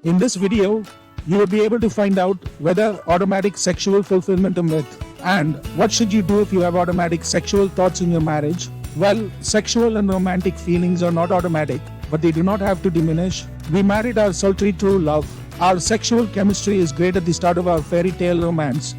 In this video, you will be able to find out whether automatic sexual fulfillment a myth and what should you do if you have automatic sexual thoughts in your marriage. Well, sexual and romantic feelings are not automatic, but they do not have to diminish. We married our sultry true love. Our sexual chemistry is great at the start of our fairy tale romance,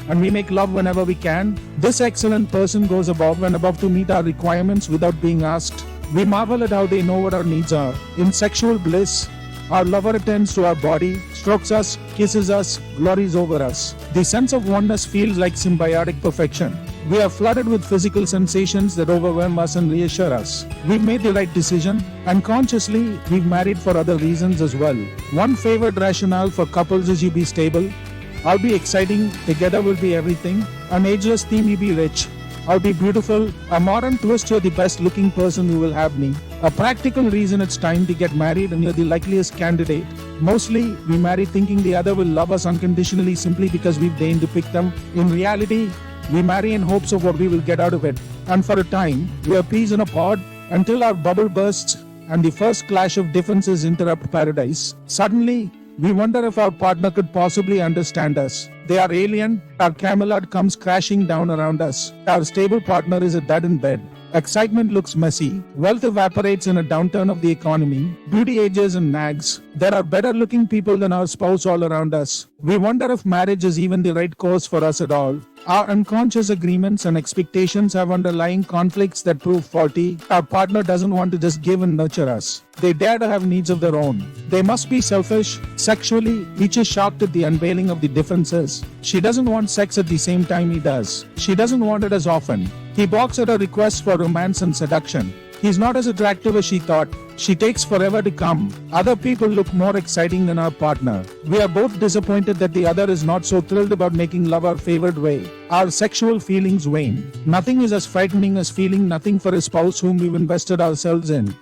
and we make love whenever we can. This excellent person goes above and above to meet our requirements without being asked. We marvel at how they know what our needs are. In sexual bliss, our lover attends to our body, strokes us, kisses us, glories over us. The sense of oneness feels like symbiotic perfection. We are flooded with physical sensations that overwhelm us and reassure us. We've made the right decision, and consciously, we've married for other reasons as well. One favored rationale for couples is you be stable. I'll be exciting, together will be everything. An ageless theme, you be rich. I'll be beautiful. A modern twist, you're the best looking person who will have me. A practical reason, it's time to get married and you're the likeliest candidate. Mostly, we marry thinking the other will love us unconditionally simply because we've deigned to pick them. In reality, we marry in hopes of what we will get out of it. And for a time, we are peas in a pod until our bubble bursts and the first clash of differences interrupt paradise. Suddenly, we wonder if our partner could possibly understand us. They are alien, our Camelot comes crashing down around us. Our stable partner is a dud in bed. Excitement looks messy. Wealth evaporates in a downturn of the economy. Beauty ages and nags. There are better looking people than our spouse all around us. We wonder if marriage is even the right course for us at all. Our unconscious agreements and expectations have underlying conflicts that prove faulty. Our partner doesn't want to just give and nurture us. They dare to have needs of their own. They must be selfish. Sexually, each is shocked at the unveiling of the differences. She doesn't want sex at the same time he does. She doesn't want it as often. He balks at her requests for romance and seduction. He's not as attractive as she thought. She takes forever to come. Other people look more exciting than our partner. We are both disappointed that the other is not so thrilled about making love our favored way. Our sexual feelings wane. Nothing is as frightening as feeling nothing for a spouse whom we've invested ourselves in,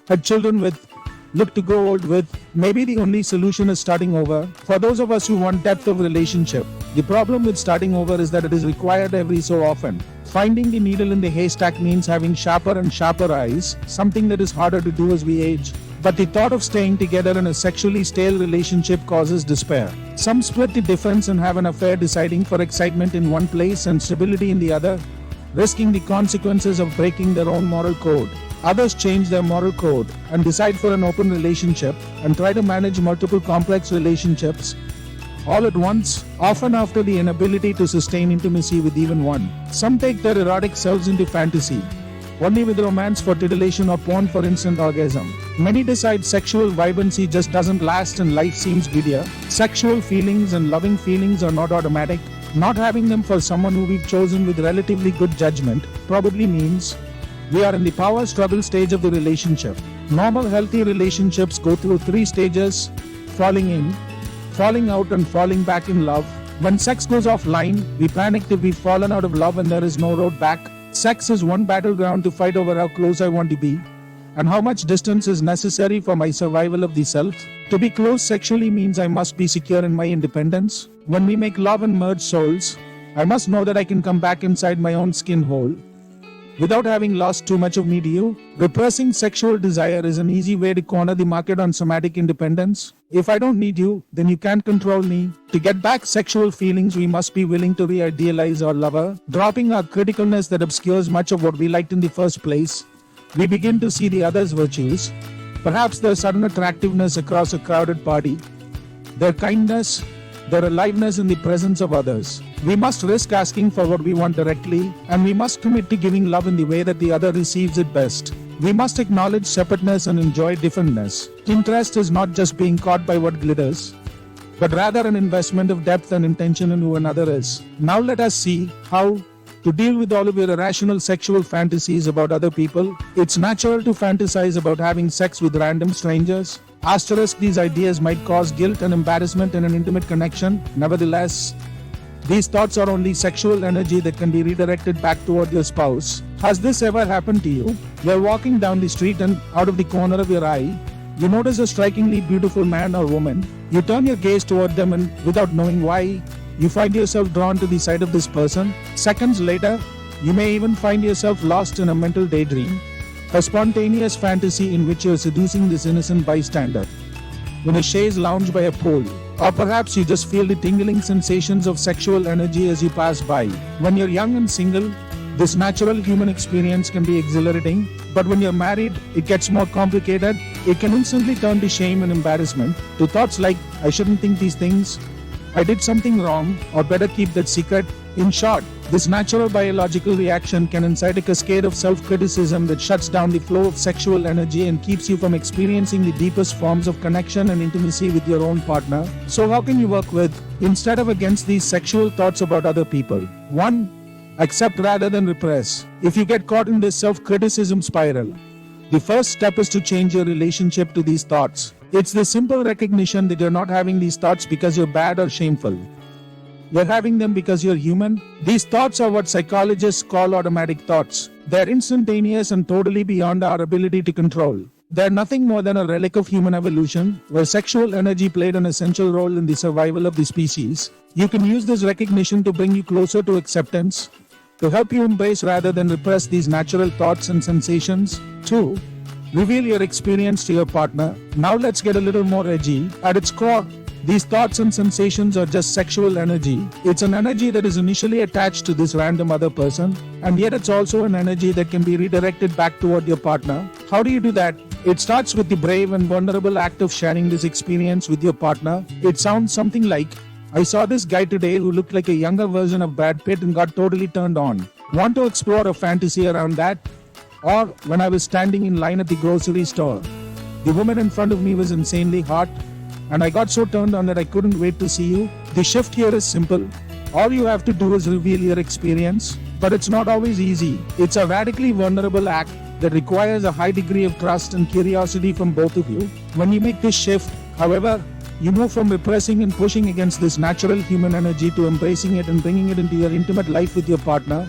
had children with, look to grow old with. Maybe the only solution is starting over. For those of us who want depth of relationship, the problem with starting over is that it is required every so often. Finding the needle in the haystack means having sharper and sharper eyes, something that is harder to do as we age. But the thought of staying together in a sexually stale relationship causes despair. Some split the difference and have an affair, deciding for excitement in one place and stability in the other, risking the consequences of breaking their own moral code. Others change their moral code and decide for an open relationship and try to manage multiple complex relationships all at once, often after the inability to sustain intimacy with even one. Some take their erotic selves into fantasy, only with romance for titillation or porn for instant orgasm. Many decide sexual vibrancy just doesn't last and life seems giddier. Sexual feelings and loving feelings are not automatic. Not having them for someone who we've chosen with relatively good judgment probably means we are in the power struggle stage of the relationship. Normal healthy relationships go through 3 stages: falling in, falling out, and falling back in love. When sex goes offline, we panic that we've fallen out of love and there is no road back. Sex is one battleground to fight over how close I want to be and how much distance is necessary for my survival of the self. To be close sexually means I must be secure in my independence. When we make love and merge souls, I must know that I can come back inside my own skin whole without having lost too much of me to you. Repressing sexual desire is an easy way to corner the market on somatic independence. If I don't need you, then you can't control me. To get back sexual feelings, we must be willing to re-idealize our lover, dropping our criticalness that obscures much of what we liked in the first place. We begin to see the other's virtues, perhaps their sudden attractiveness across a crowded party, their kindness, their aliveness in the presence of others. We must risk asking for what we want directly, and we must commit to giving love in the way that the other receives it best. We must acknowledge separateness and enjoy differentness. Interest is not just being caught by what glitters, but rather an investment of depth and intention in who another is. Now let us see how to deal with all of your irrational sexual fantasies about other people. It's natural to fantasize about having sex with random strangers. Asterisk, these ideas might cause guilt and embarrassment in an intimate connection. Nevertheless, these thoughts are only sexual energy that can be redirected back toward your spouse. Has this ever happened to you? You're walking down the street and out of the corner of your eye, you notice a strikingly beautiful man or woman. You turn your gaze toward them and without knowing why, you find yourself drawn to the sight of this person. Seconds later, you may even find yourself lost in a mental daydream, a spontaneous fantasy in which you're seducing this innocent bystander. in a chaise lounge by a pool. Or perhaps you just feel the tingling sensations of sexual energy as you pass by. When you're young and single, this natural human experience can be exhilarating, but when you're married, it gets more complicated. It can instantly turn to shame and embarrassment, to thoughts like, I shouldn't think these things, I did something wrong, or better keep that secret. In short, this natural biological reaction can incite a cascade of self-criticism that shuts down the flow of sexual energy and keeps you from experiencing the deepest forms of connection and intimacy with your own partner. So how can you work with, instead of against, these sexual thoughts about other people? 1. Accept rather than repress. If you get caught in this self-criticism spiral, the first step is to change your relationship to these thoughts. It's the simple recognition that you're not having these thoughts because you're bad or shameful. You're having them because you're human. These thoughts are what psychologists call automatic thoughts. They're instantaneous and totally beyond our ability to control. They're nothing more than a relic of human evolution, where sexual energy played an essential role in the survival of the species. You can use this recognition to bring you closer to acceptance, to help you embrace rather than repress these natural thoughts and sensations. 2. Reveal your experience to your partner. Now let's get a little more edgy. At its core, these thoughts and sensations are just sexual energy. It's an energy that is initially attached to this random other person, and yet it's also an energy that can be redirected back toward your partner. How do you do that? It starts with the brave and vulnerable act of sharing this experience with your partner. It sounds something like, I saw this guy today who looked like a younger version of Brad Pitt and got totally turned on. Want to explore a fantasy around that? Or, when I was standing in line at the grocery store, the woman in front of me was insanely hot, and I got so turned on that I couldn't wait to see you. The shift here is simple. All you have to do is reveal your experience, but it's not always easy. It's a radically vulnerable act that requires a high degree of trust and curiosity from both of you. When you make this shift, however, you move from repressing and pushing against this natural human energy to embracing it and bringing it into your intimate life with your partner.